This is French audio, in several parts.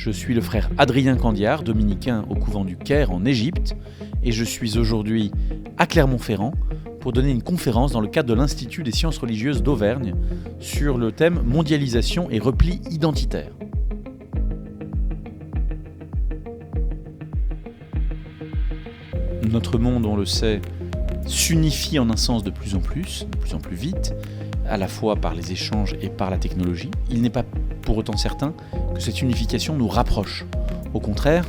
Je suis le frère Adrien Candiard, dominicain au couvent du Caire en Égypte, et je suis aujourd'hui à Clermont-Ferrand pour donner une conférence dans le cadre de l'Institut des sciences religieuses d'Auvergne sur le thème mondialisation et repli identitaire. Notre monde, on le sait, s'unifie en un sens de plus en plus vite, à la fois par les échanges et par la technologie. Il n'est pas pour autant certain que cette unification nous rapproche. Au contraire,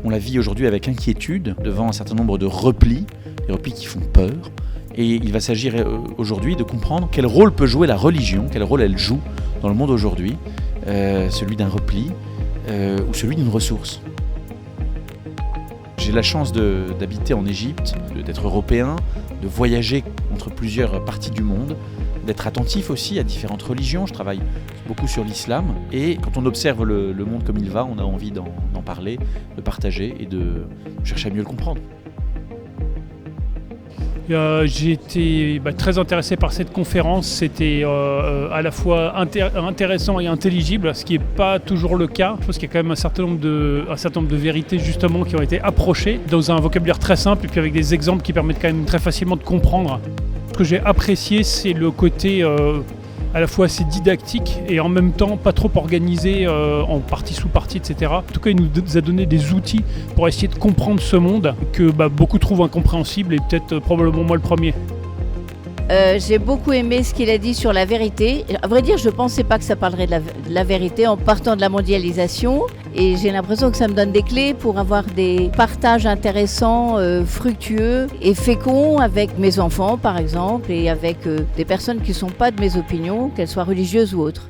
on la vit aujourd'hui avec inquiétude devant un certain nombre de replis, des replis qui font peur. Et il va s'agir aujourd'hui de comprendre quel rôle peut jouer la religion, quel rôle elle joue dans le monde aujourd'hui, celui d'un repli ou celui d'une ressource. J'ai la chance d'habiter en Égypte, d'être européen, de voyager entre plusieurs parties du monde, d'être attentif aussi à différentes religions. Je travaille beaucoup sur l'islam et quand on observe le monde comme il va, on a envie d'en parler, de partager et de chercher à mieux le comprendre. J'ai été très intéressé par cette conférence. C'était à la fois intéressant et intelligible, ce qui n'est pas toujours le cas. Je pense qu'il y a quand même un certain nombre de vérités justement qui ont été approchées dans un vocabulaire très simple et puis avec des exemples qui permettent quand même très facilement de comprendre. Ce que j'ai apprécié, c'est le côté à la fois assez didactique et en même temps pas trop organisé en partie sous partie, etc. En tout cas, il nous a donné des outils pour essayer de comprendre ce monde que beaucoup trouvent incompréhensible et peut-être probablement moi le premier. J'ai beaucoup aimé ce qu'il a dit sur la vérité. À vrai dire, je ne pensais pas que ça parlerait de la vérité en partant de la mondialisation. Et j'ai l'impression que ça me donne des clés pour avoir des partages intéressants, fructueux et féconds avec mes enfants, par exemple, et avec des personnes qui ne sont pas de mes opinions, qu'elles soient religieuses ou autres.